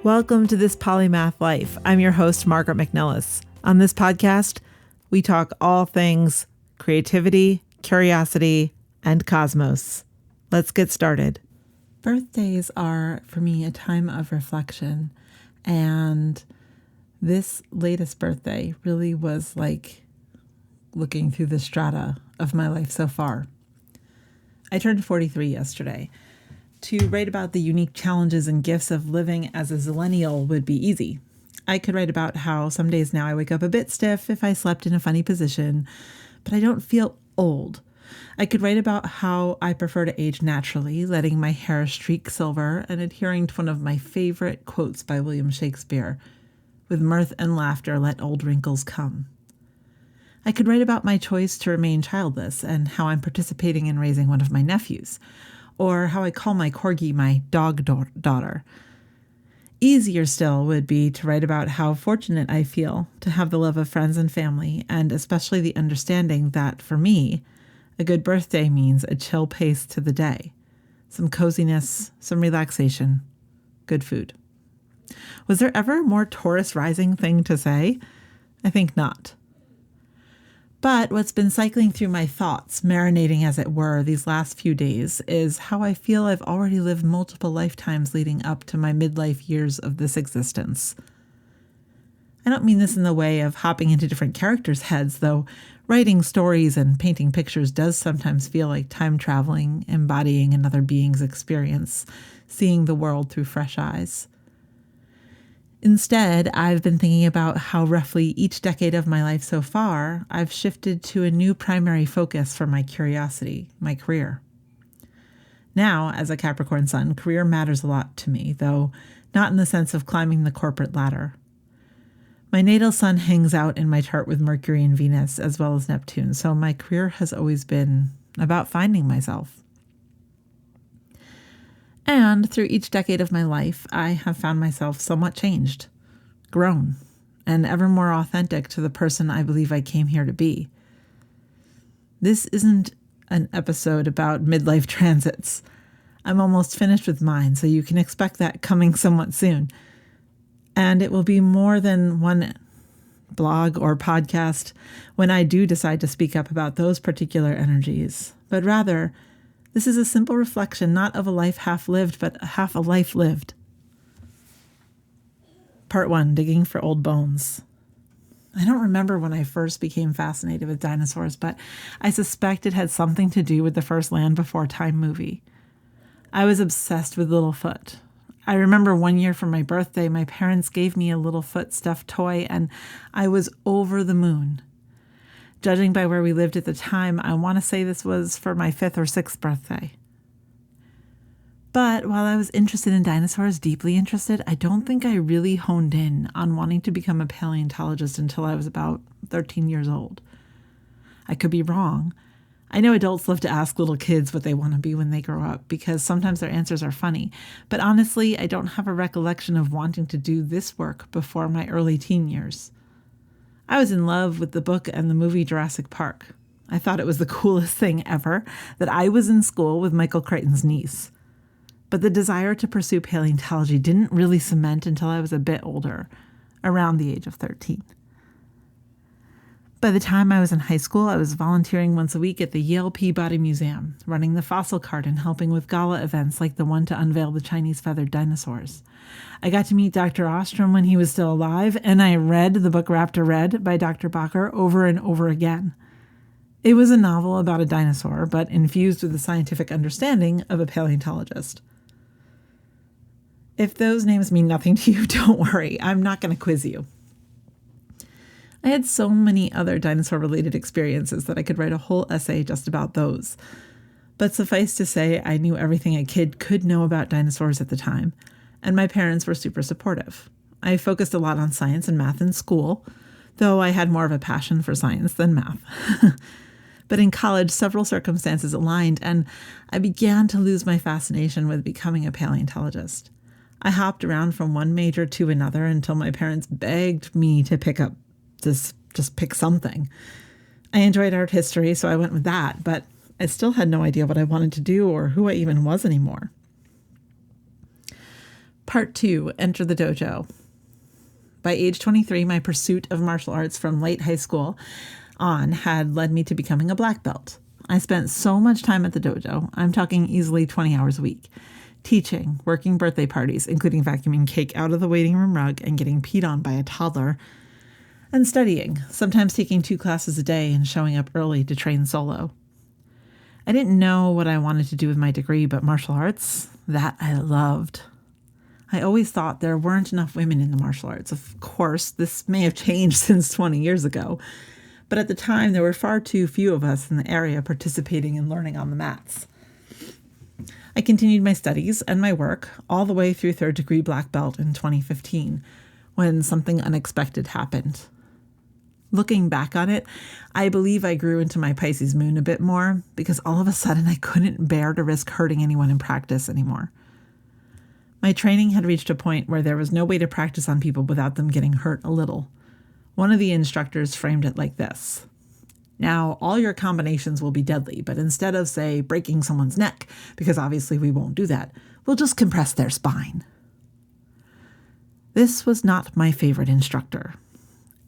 Welcome to This Polymath Life. I'm your host, Margaret McNellis. On this podcast, we talk all things creativity, curiosity, and cosmos. Let's get started. Birthdays are, for me, a time of reflection. And this latest birthday really was like looking through the strata of my life so far. I turned 43 yesterday. To write about the unique challenges and gifts of living as a zillennial would be easy. I could write about how some days now I wake up a bit stiff if I slept in a funny position, but I don't feel old. I could write about how I prefer to age naturally, letting my hair streak silver and adhering to one of my favorite quotes by William Shakespeare, "With mirth and laughter, let old wrinkles come." I could write about my choice to remain childless and how I'm participating in raising one of my nephews, or how I call my corgi my dog daughter. Easier still would be to write about how fortunate I feel to have the love of friends and family, and especially the understanding that, for me, a good birthday means a chill pace to the day, some coziness, some relaxation, good food. Was there ever a more Taurus rising thing to say? I think not. But what's been cycling through my thoughts, marinating as it were, these last few days, is how I feel I've already lived multiple lifetimes leading up to my midlife years of this existence. I don't mean this in the way of hopping into different characters' heads, though writing stories and painting pictures does sometimes feel like time traveling, embodying another being's experience, seeing the world through fresh eyes. Instead, I've been thinking about how roughly each decade of my life so far, I've shifted to a new primary focus for my curiosity, my career. Now, as a Capricorn sun, career matters a lot to me, though not in the sense of climbing the corporate ladder. My natal sun hangs out in my chart with Mercury and Venus, as well as Neptune, so my career has always been about finding myself. And through each decade of my life, I have found myself somewhat changed, grown, and ever more authentic to the person I believe I came here to be. This isn't an episode about midlife transits. I'm almost finished with mine, so you can expect that coming somewhat soon. And it will be more than one blog or podcast when I do decide to speak up about those particular energies, but rather, this is a simple reflection, not of a life half lived, but half a life lived. Part 1, digging for old bones. I don't remember when I first became fascinated with dinosaurs, but I suspect it had something to do with the first Land Before Time movie. I was obsessed with Littlefoot. I remember one year for my birthday, my parents gave me a Littlefoot stuffed toy, and I was over the moon. Judging by where we lived at the time, I want to say this was for my 5th or 6th birthday. But while I was interested in dinosaurs, deeply interested, I don't think I really honed in on wanting to become a paleontologist until I was about 13 years old. I could be wrong. I know adults love to ask little kids what they want to be when they grow up because sometimes their answers are funny. But honestly, I don't have a recollection of wanting to do this work before my early teen years. I was in love with the book and the movie Jurassic Park. I thought it was the coolest thing ever that I was in school with Michael Crichton's niece. But the desire to pursue paleontology didn't really cement until I was a bit older, around the age of 13. By the time I was in high school, I was volunteering once a week at the Yale Peabody Museum, running the fossil cart and helping with gala events like the one to unveil the Chinese feathered dinosaurs. I got to meet Dr. Ostrom when he was still alive, and I read the book Raptor Red by Dr. Bacher over and over again. It was a novel about a dinosaur, but infused with the scientific understanding of a paleontologist. If those names mean nothing to you, don't worry. I'm not going to quiz you. I had so many other dinosaur-related experiences that I could write a whole essay just about those. But suffice to say, I knew everything a kid could know about dinosaurs at the time, and my parents were super supportive. I focused a lot on science and math in school, though I had more of a passion for science than math. But in college, several circumstances aligned, and I began to lose my fascination with becoming a paleontologist. I hopped around from one major to another until my parents begged me to just pick something. I enjoyed art history, so I went with that, but I still had no idea what I wanted to do or who I even was anymore. Part 2, Enter the Dojo. By age 23, my pursuit of martial arts from late high school on had led me to becoming a black belt. I spent so much time at the dojo, I'm talking easily 20 hours a week, teaching, working birthday parties, including vacuuming cake out of the waiting room rug and getting peed on by a toddler, and studying, sometimes taking 2 classes a day and showing up early to train solo. I didn't know what I wanted to do with my degree, but martial arts, that I loved. I always thought there weren't enough women in the martial arts. Of course, this may have changed since 20 years ago, but at the time there were far too few of us in the area participating and learning on the mats. I continued my studies and my work all the way through 3rd degree black belt in 2015, when something unexpected happened. Looking back on it, I believe I grew into my Pisces moon a bit more because all of a sudden I couldn't bear to risk hurting anyone in practice anymore. My training had reached a point where there was no way to practice on people without them getting hurt a little. One of the instructors framed it like this. Now, all your combinations will be deadly, but instead of, say, breaking someone's neck, because obviously we won't do that, we'll just compress their spine. This was not my favorite instructor.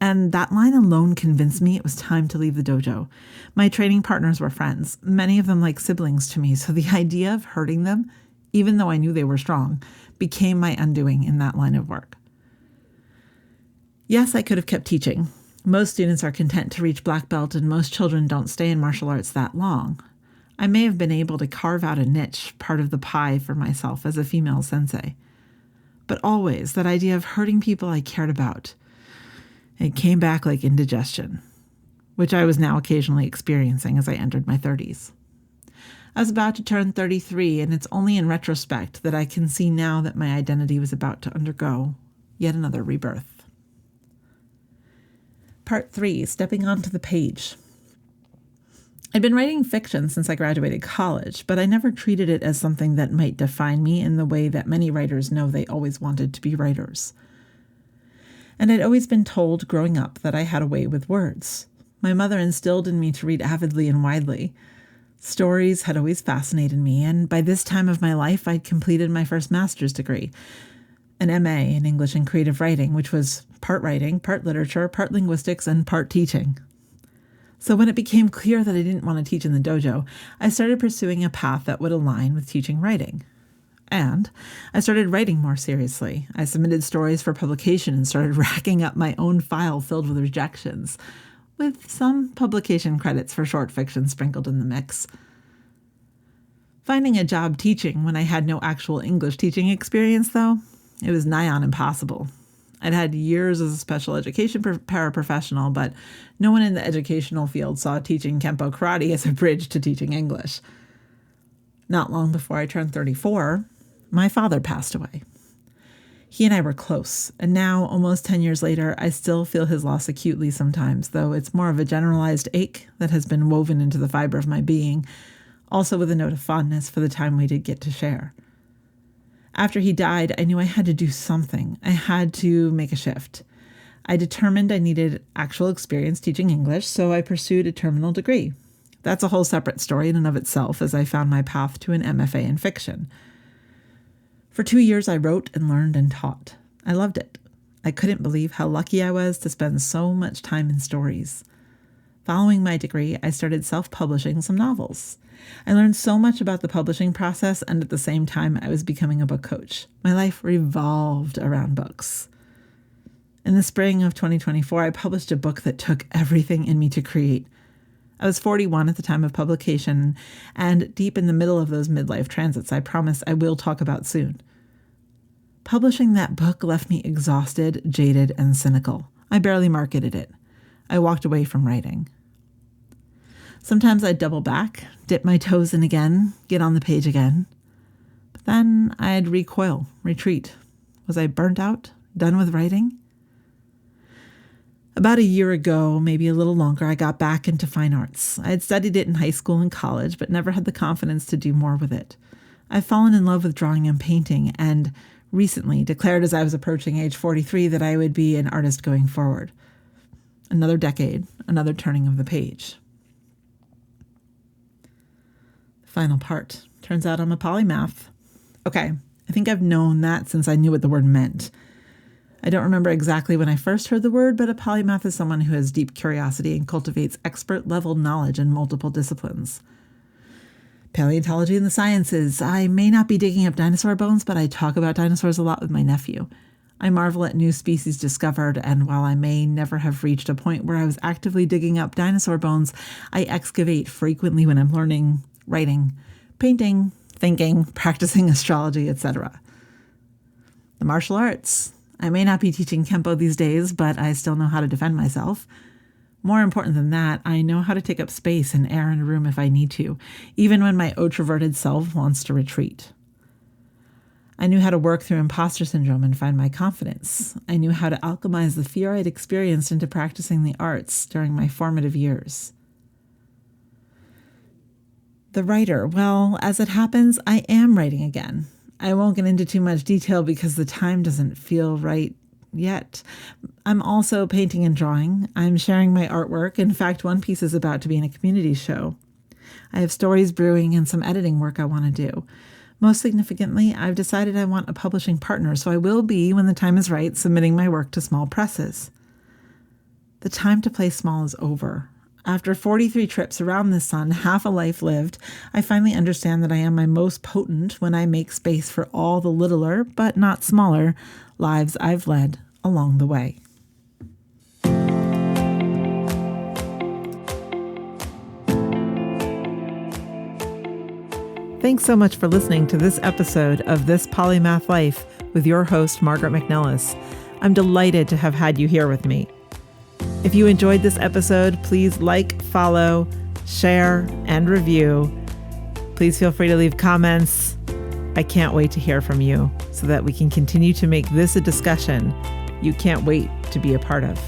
And that line alone convinced me it was time to leave the dojo. My training partners were friends, many of them like siblings to me, so the idea of hurting them, even though I knew they were strong, became my undoing in that line of work. Yes, I could have kept teaching. Most students are content to reach black belt, and most children don't stay in martial arts that long. I may have been able to carve out a niche, part of the pie for myself as a female sensei. But always, that idea of hurting people I cared about, it came back like indigestion, which I was now occasionally experiencing as I entered my 30s. I was about to turn 33, and it's only in retrospect that I can see now that my identity was about to undergo yet another rebirth. Part 3, Stepping Onto the Page. I'd been writing fiction since I graduated college, but I never treated it as something that might define me in the way that many writers know they always wanted to be writers. And I'd always been told growing up that I had a way with words. My mother instilled in me to read avidly and widely. Stories had always fascinated me, and by this time of my life, I'd completed my first master's degree, an MA in English and Creative Writing, which was part writing, part literature, part linguistics, and part teaching. So when it became clear that I didn't want to teach in the dojo, I started pursuing a path that would align with teaching writing. And I started writing more seriously. I submitted stories for publication and started racking up my own file filled with rejections, with some publication credits for short fiction sprinkled in the mix. Finding a job teaching when I had no actual English teaching experience, though, it was nigh on impossible. I'd had years as a special education paraprofessional, but no one in the educational field saw teaching Kempo karate as a bridge to teaching English. Not long before I turned 34, my father passed away. He and I were close, and now, almost 10 years later, I still feel his loss acutely sometimes, though it's more of a generalized ache that has been woven into the fiber of my being, also with a note of fondness for the time we did get to share. After he died, I knew I had to do something. I had to make a shift. I determined I needed actual experience teaching English, so I pursued a terminal degree. That's a whole separate story in and of itself, as I found my path to an MFA in fiction. For 2 years, I wrote and learned and taught. I loved it. I couldn't believe how lucky I was to spend so much time in stories. Following my degree, I started self-publishing some novels. I learned so much about the publishing process, and at the same time, I was becoming a book coach. My life revolved around books. In the spring of 2024, I published a book that took everything in me to create. I was 41 at the time of publication, and deep in the middle of those midlife transits I promise I will talk about soon. Publishing that book left me exhausted, jaded, and cynical. I barely marketed it. I walked away from writing. Sometimes I'd double back, dip my toes in again, get on the page again. But then I'd recoil, retreat. Was I burnt out? Done with writing? About a year ago, maybe a little longer, I got back into fine arts. I had studied it in high school and college, but never had the confidence to do more with it. I've fallen in love with drawing and painting, and recently declared as I was approaching age 43 that I would be an artist going forward. Another decade, another turning of the page. The final part. Turns out I'm a polymath. Okay, I think I've known that since I knew what the word meant. I don't remember exactly when I first heard the word, but a polymath is someone who has deep curiosity and cultivates expert-level knowledge in multiple disciplines. Paleontology and the sciences. I may not be digging up dinosaur bones, but I talk about dinosaurs a lot with my nephew. I marvel at new species discovered, and while I may never have reached a point where I was actively digging up dinosaur bones, I excavate frequently when I'm learning, writing, painting, thinking, practicing astrology, etc. The martial arts. I may not be teaching Kempo these days, but I still know how to defend myself. More important than that, I know how to take up space and air in a room if I need to, even when my introverted self wants to retreat. I knew how to work through imposter syndrome and find my confidence. I knew how to alchemize the fear I'd experienced into practicing the arts during my formative years. The writer. Well, as it happens, I am writing again. I won't get into too much detail because the time doesn't feel right yet. I'm also painting and drawing. I'm sharing my artwork. In fact, one piece is about to be in a community show. I have stories brewing and some editing work I want to do. Most significantly, I've decided I want a publishing partner, so I will be, when the time is right, submitting my work to small presses. The time to play small is over. After 43 trips around the sun, half a life lived, I finally understand that I am my most potent when I make space for all the littler, but not smaller, lives I've led along the way. Thanks so much for listening to this episode of This Polymath Life with your host, Margaret McNellis. I'm delighted to have had you here with me. If you enjoyed this episode, please like, follow, share, and review. Please feel free to leave comments. I can't wait to hear from you so that we can continue to make this a discussion you can't wait to be a part of.